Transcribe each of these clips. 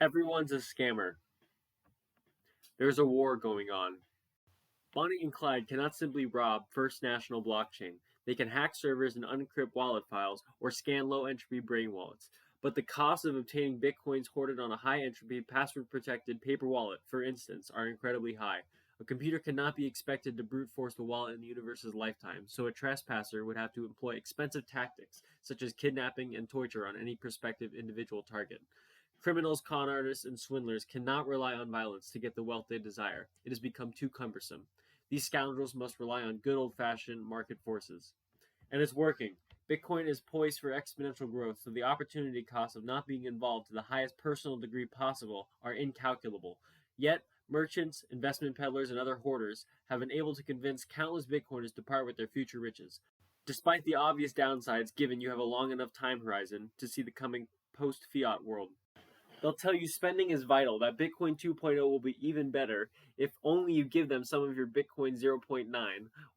Everyone's a scammer. There's a war going on. Bonnie and Clyde cannot simply rob First National Blockchain. They can hack servers and unencrypt wallet files or scan low-entropy brain wallets. But the costs of obtaining bitcoins hoarded on a high-entropy, password-protected paper wallet, for instance, are incredibly high. A computer cannot be expected to brute force the wallet in the universe's lifetime, so a trespasser would have to employ expensive tactics, such as kidnapping and torture on any prospective individual target. Criminals, con artists, and swindlers cannot rely on violence to get the wealth they desire. It has become too cumbersome. These scoundrels must rely on good old-fashioned market forces. And it's working. Bitcoin is poised for exponential growth, so the opportunity costs of not being involved to the highest personal degree possible are incalculable. Yet, merchants, investment peddlers, and other hoarders have been able to convince countless Bitcoiners to part with their future riches. Despite the obvious downsides given you have a long enough time horizon to see the coming post-fiat world. They'll tell you spending is vital, that Bitcoin 2.0 will be even better if only you give them some of your Bitcoin 0.9,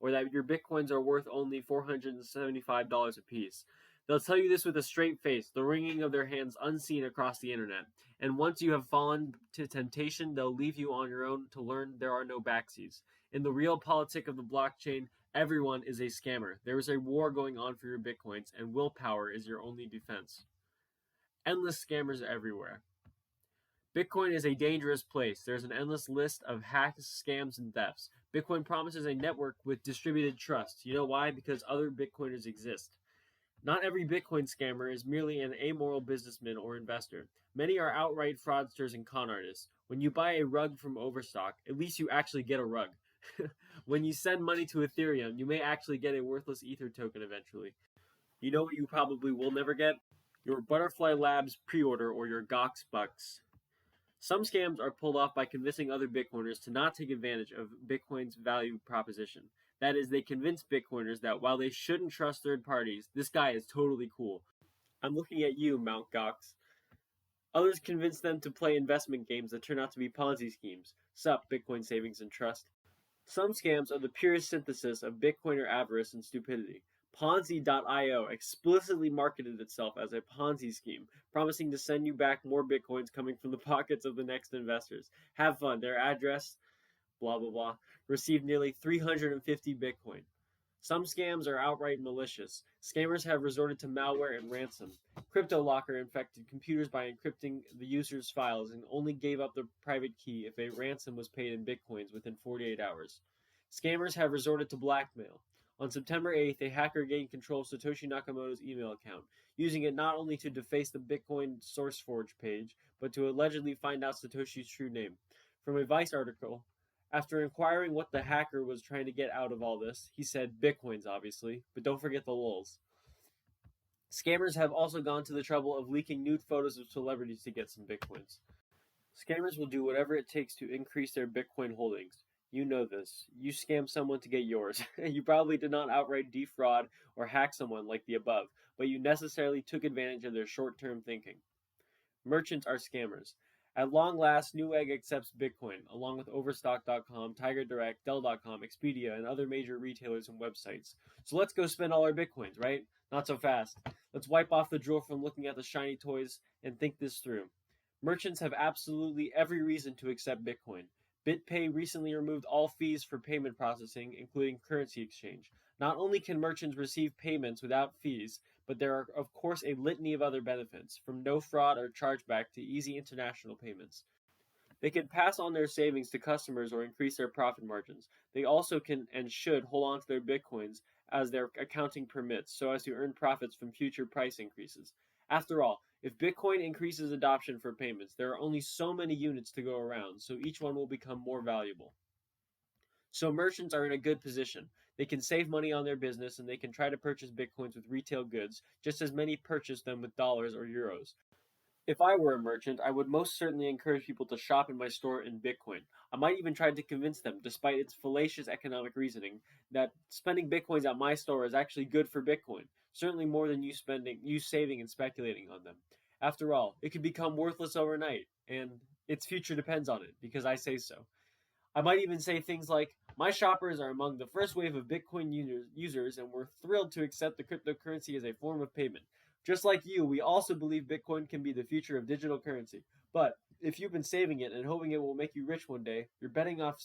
or that your Bitcoins are worth only $475 a piece. They'll tell you this with a straight face, the wringing of their hands unseen across the internet. And once you have fallen to temptation, they'll leave you on your own to learn there are no backsies. In the real politic of the blockchain, everyone is a scammer. There is a war going on for your Bitcoins, and willpower is your only defense. Endless scammers everywhere. Bitcoin is a dangerous place. There's an endless list of hacks, scams, and thefts. Bitcoin promises a network with distributed trust. You know why? Because other Bitcoiners exist. Not every Bitcoin scammer is merely an amoral businessman or investor. Many are outright fraudsters and con artists. When you buy a rug from Overstock, at least you actually get a rug. When you send money to Ethereum, you may actually get a worthless Ether token eventually. You know what you probably will never get? Your Butterfly Labs pre-order or your Gox Bucks. Some scams are pulled off by convincing other Bitcoiners to not take advantage of Bitcoin's value proposition. That is, they convince Bitcoiners that while they shouldn't trust third parties, this guy is totally cool. I'm looking at you, Mt. Gox. Others convince them to play investment games that turn out to be Ponzi schemes. Sup, Bitcoin Savings and Trust. Some scams are the purest synthesis of Bitcoiner avarice and stupidity. Ponzi.io explicitly marketed itself as a Ponzi scheme, promising to send you back more Bitcoins coming from the pockets of the next investors. Have fun. Their address, blah, blah, blah, received nearly 350 Bitcoin. Some scams are outright malicious. Scammers have resorted to malware and ransom. CryptoLocker infected computers by encrypting the user's files and only gave up the private key if a ransom was paid in Bitcoins within 48 hours. Scammers have resorted to blackmail. On September 8th, a hacker gained control of Satoshi Nakamoto's email account, using it not only to deface the Bitcoin SourceForge page, but to allegedly find out Satoshi's true name. From a Vice article, after inquiring what the hacker was trying to get out of all this, he said, Bitcoins, obviously, but don't forget the lulz. Scammers have also gone to the trouble of leaking nude photos of celebrities to get some Bitcoins. Scammers will do whatever it takes to increase their Bitcoin holdings. You know this. You scam someone to get yours. You probably did not outright defraud or hack someone like the above, but you necessarily took advantage of their short-term thinking. Merchants are scammers. At long last, Newegg accepts Bitcoin, along with Overstock.com, Tiger Direct, Dell.com, Expedia, and other major retailers and websites. So let's go spend all our Bitcoins, right? Not so fast. Let's wipe off the drool from looking at the shiny toys and think this through. Merchants have absolutely every reason to accept Bitcoin. BitPay recently removed all fees for payment processing, including currency exchange. Not only can merchants receive payments without fees, but there are, of course, a litany of other benefits, from no fraud or chargeback to easy international payments. They can pass on their savings to customers or increase their profit margins. They also can and should hold on to their Bitcoins as their accounting permits, so as to earn profits from future price increases. After all, if Bitcoin increases adoption for payments, there are only so many units to go around, so each one will become more valuable. So merchants are in a good position. They can save money on their business and they can try to purchase Bitcoins with retail goods, just as many purchase them with dollars or euros. If I were a merchant, I would most certainly encourage people to shop in my store in Bitcoin. I might even try to convince them, despite its fallacious economic reasoning, that spending Bitcoins at my store is actually good for Bitcoin, certainly more than you saving and speculating on them. After all, it could become worthless overnight, and its future depends on it, because I say so. I might even say things like, my shoppers are among the first wave of Bitcoin users and we're thrilled to accept the cryptocurrency as a form of payment. Just like you, we also believe Bitcoin can be the future of digital currency. But if you've been saving it and hoping it will make you rich one day, you're better off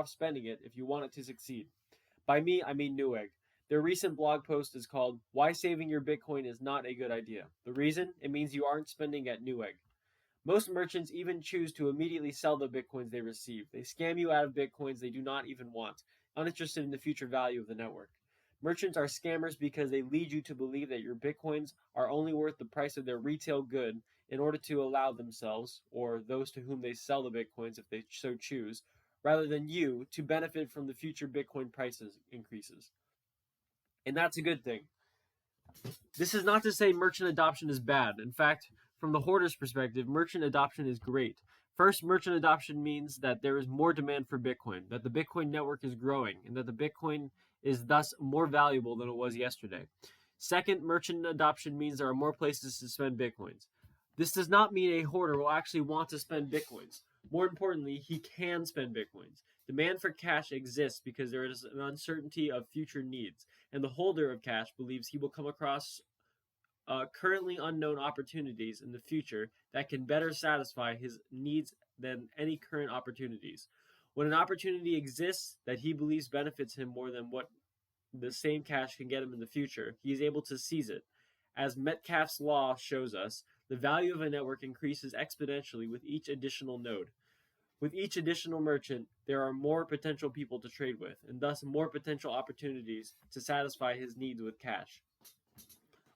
spending it if you want it to succeed. By me, I mean Newegg. Their recent blog post is called Why Saving Your Bitcoin is Not a Good Idea. The reason? It means you aren't spending at Newegg. Most merchants even choose to immediately sell the bitcoins they receive. They scam you out of bitcoins they do not even want, uninterested in the future value of the network. Merchants are scammers because they lead you to believe that your bitcoins are only worth the price of their retail good in order to allow themselves, or those to whom they sell the bitcoins if they so choose, rather than you, to benefit from the future bitcoin prices increases. And that's a good thing. This is not to say merchant adoption is bad. In fact, from the Hoarders' perspective, merchant adoption is great. First, merchant adoption means that there is more demand for Bitcoin, that the Bitcoin network is growing, and that the Bitcoin is thus more valuable than it was yesterday. Second, merchant adoption means there are more places to spend Bitcoins. This does not mean a hoarder will actually want to spend Bitcoins. More importantly, he can spend Bitcoins. Demand for cash exists because there is an uncertainty of future needs, and the holder of cash believes he will come across currently unknown opportunities in the future that can better satisfy his needs than any current opportunities. When an opportunity exists that he believes benefits him more than what the same cash can get him in the future, he is able to seize it. As Metcalfe's law shows us, the value of a network increases exponentially with each additional node. With each additional merchant, there are more potential people to trade with, and thus more potential opportunities to satisfy his needs with cash.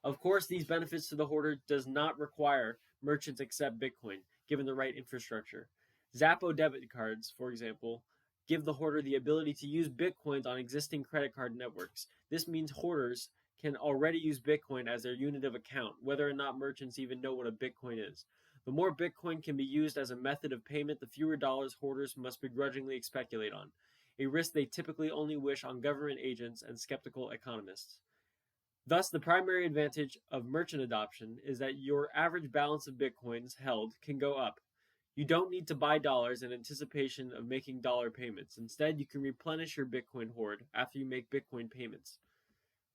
Of course, these benefits to the hoarder does not require merchants accept Bitcoin, given the right infrastructure. Zappo debit cards, for example, give the hoarder the ability to use Bitcoins on existing credit card networks. This means hoarders can already use Bitcoin as their unit of account, whether or not merchants even know what a Bitcoin is. The more Bitcoin can be used as a method of payment, the fewer dollars hoarders must begrudgingly speculate on, a risk they typically only wish on government agents and skeptical economists. Thus, the primary advantage of merchant adoption is that your average balance of Bitcoins held can go up. You don't need to buy dollars in anticipation of making dollar payments. Instead, you can replenish your Bitcoin hoard after you make Bitcoin payments.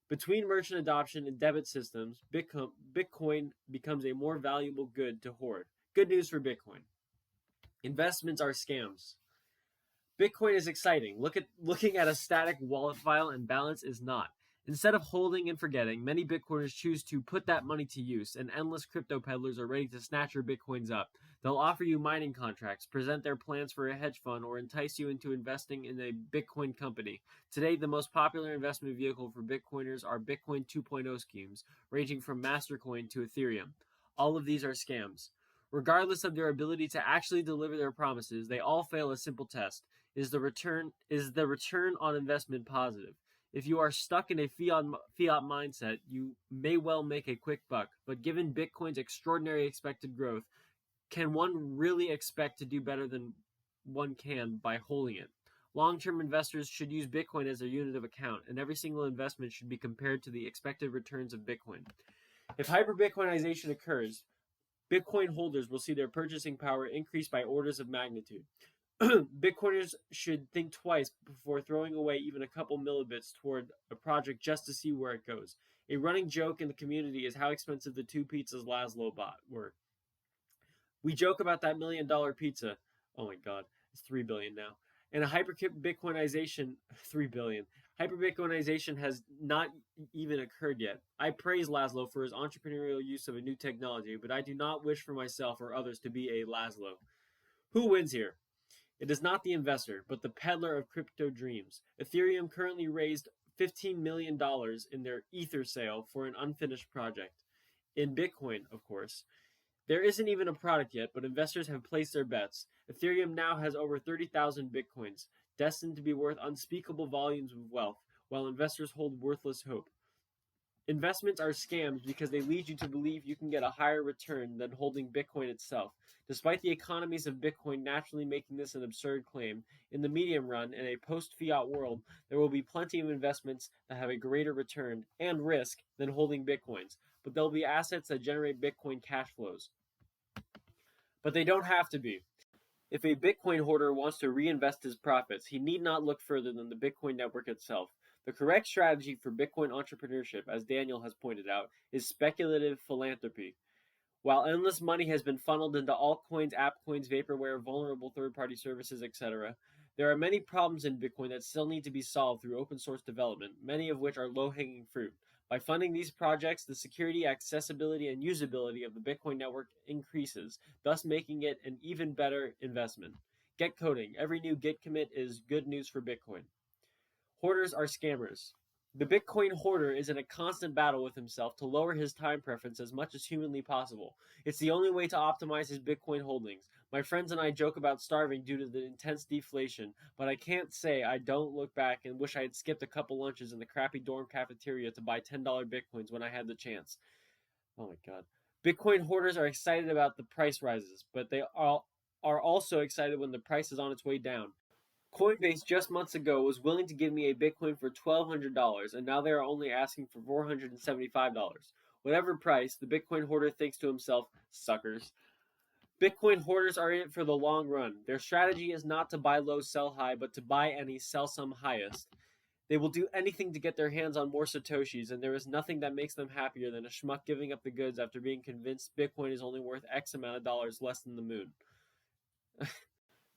Between merchant adoption and debit systems, Bitcoin becomes a more valuable good to hoard. Good news for Bitcoin. Investments are scams. Bitcoin is exciting. Looking at a static wallet file and balance is not. Instead of holding and forgetting, many Bitcoiners choose to put that money to use, and endless crypto peddlers are ready to snatch your Bitcoins up. They'll offer you mining contracts, present their plans for a hedge fund, or entice you into investing in a Bitcoin company. Today, the most popular investment vehicle for Bitcoiners are Bitcoin 2.0 schemes, ranging from Mastercoin to Ethereum. All of these are scams. Regardless of their ability to actually deliver their promises, they all fail a simple test. Is the return on investment positive? If you are stuck in a fiat mindset, you may well make a quick buck, but given Bitcoin's extraordinary expected growth, can one really expect to do better than one can by holding it? Long-term investors should use Bitcoin as their unit of account, and every single investment should be compared to the expected returns of Bitcoin. If hyper-Bitcoinization occurs, Bitcoin holders will see their purchasing power increase by orders of magnitude. Bitcoiners should think twice before throwing away even a couple millibits toward a project just to see where it goes. A running joke in the community is how expensive the 2 pizzas Laszlo bought were. We joke about that $1 million pizza. Oh my god, it's $3 billion now. And a hyper-Bitcoinization, $3 billion. Hyper-Bitcoinization has not even occurred yet. I praise Laszlo for his entrepreneurial use of a new technology, but I do not wish for myself or others to be a Laszlo. Who wins here? It is not the investor, but the peddler of crypto dreams. Ethereum currently raised $15 million in their Ether sale for an unfinished project. In Bitcoin, of course. There isn't even a product yet, but investors have placed their bets. Ethereum now has over 30,000 Bitcoins, destined to be worth unspeakable volumes of wealth, while investors hold worthless hope. Investments are scams because they lead you to believe you can get a higher return than holding Bitcoin itself. Despite the economies of Bitcoin naturally making this an absurd claim, in the medium run, in a post-fiat world, there will be plenty of investments that have a greater return and risk than holding Bitcoins, but there will be assets that generate Bitcoin cash flows. But they don't have to be. If a Bitcoin hoarder wants to reinvest his profits, he need not look further than the Bitcoin network itself. The correct strategy for Bitcoin entrepreneurship, as Daniel has pointed out, is speculative philanthropy. While endless money has been funneled into altcoins, app coins, vaporware, vulnerable third-party services, etc., there are many problems in Bitcoin that still need to be solved through open source development, many of which are low-hanging fruit. By funding these projects, the security, accessibility, and usability of the Bitcoin network increases, thus making it an even better investment. Get coding. Every new Git commit is good news for Bitcoin. Hoarders are scammers. The Bitcoin hoarder is in a constant battle with himself to lower his time preference as much as humanly possible. It's the only way to optimize his Bitcoin holdings. My friends and I joke about starving due to the intense deflation, but I can't say I don't look back and wish I had skipped a couple lunches in the crappy dorm cafeteria to buy $10 Bitcoins when I had the chance. Oh my god. Bitcoin hoarders are excited about the price rises, but they are also excited when the price is on its way down. Coinbase just months ago was willing to give me a Bitcoin for $1,200, and now they are only asking for $475. Whatever price, the Bitcoin hoarder thinks to himself, suckers. Bitcoin hoarders are in it for the long run. Their strategy is not to buy low, sell high, but to buy any, sell some highest. They will do anything to get their hands on more Satoshis, and there is nothing that makes them happier than a schmuck giving up the goods after being convinced Bitcoin is only worth X amount of dollars less than the moon.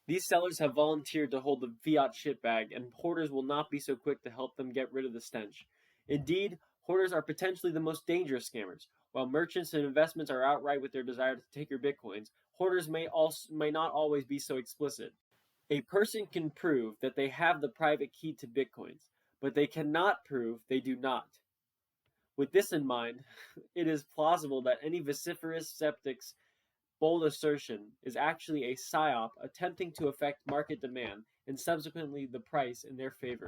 These sellers have volunteered to hold the fiat shitbag, and hoarders will not be so quick to help them get rid of the stench. Indeed, hoarders are potentially the most dangerous scammers. While merchants and investments are outright with their desire to take your bitcoins, hoarders may not always be so explicit. A person can prove that they have the private key to bitcoins, but they cannot prove they do not. With this in mind, it is plausible that any vociferous skeptic's bold assertion is actually a psyop attempting to affect market demand and subsequently the price in their favor.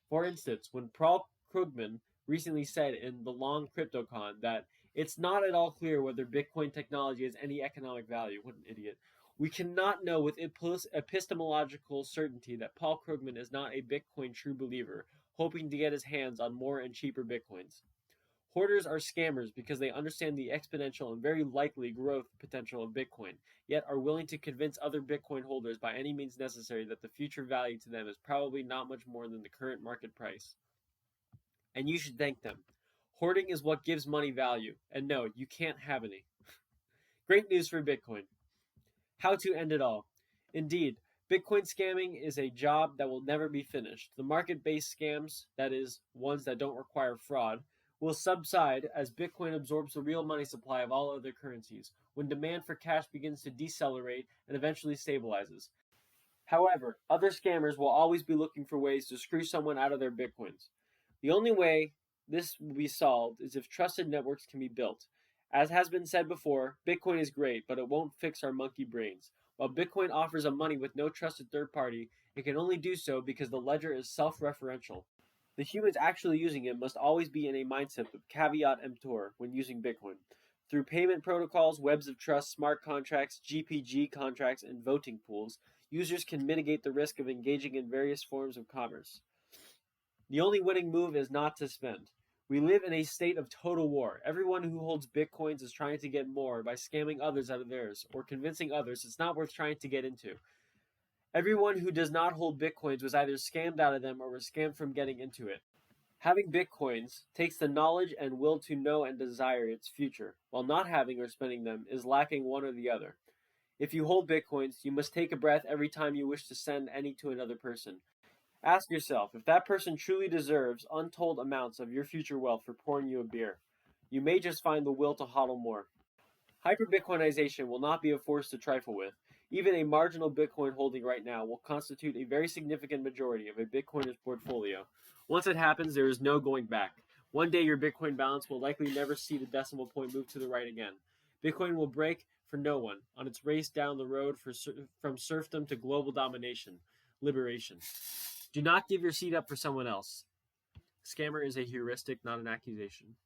For instance, when Paul Krugman recently said in the Long CryptoCon that it's not at all clear whether Bitcoin technology has any economic value, what an idiot, we cannot know with epistemological certainty that Paul Krugman is not a Bitcoin true believer, hoping to get his hands on more and cheaper Bitcoins. Hoarders are scammers because they understand the exponential and very likely growth potential of Bitcoin, yet are willing to convince other Bitcoin holders by any means necessary that the future value to them is probably not much more than the current market price. And you should thank them. Hoarding is what gives money value, and no, you can't have any. Great news for Bitcoin. How to end it all. Indeed, Bitcoin scamming is a job that will never be finished. The market-based scams, that is, ones that don't require fraud, will subside as Bitcoin absorbs the real money supply of all other currencies, when demand for cash begins to decelerate and eventually stabilizes. However, other scammers will always be looking for ways to screw someone out of their Bitcoins. The only way this will be solved is if trusted networks can be built. As has been said before, Bitcoin is great, but it won't fix our monkey brains. While Bitcoin offers a money with no trusted third party, it can only do so because the ledger is self-referential. The humans actually using it must always be in a mindset of caveat emptor when using Bitcoin. Through payment protocols, webs of trust, smart contracts, GPG contracts, and voting pools, users can mitigate the risk of engaging in various forms of commerce. The only winning move is not to spend. We live in a state of total war. Everyone who holds Bitcoins is trying to get more by scamming others out of theirs, or convincing others it's not worth trying to get into. Everyone who does not hold Bitcoins was either scammed out of them or was scammed from getting into it. Having Bitcoins takes the knowledge and will to know and desire its future, while not having or spending them is lacking one or the other. If you hold Bitcoins, you must take a breath every time you wish to send any to another person. Ask yourself if that person truly deserves untold amounts of your future wealth for pouring you a beer. You may just find the will to hodl more. Hyper-Bitcoinization will not be a force to trifle with. Even a marginal Bitcoin holding right now will constitute a very significant majority of a Bitcoiner's portfolio. Once it happens, there is no going back. One day your Bitcoin balance will likely never see the decimal point move to the right again. Bitcoin will break for no one on its race down the road from serfdom to global domination, liberation. Do not give your seat up for someone else. Scammer is a heuristic, not an accusation.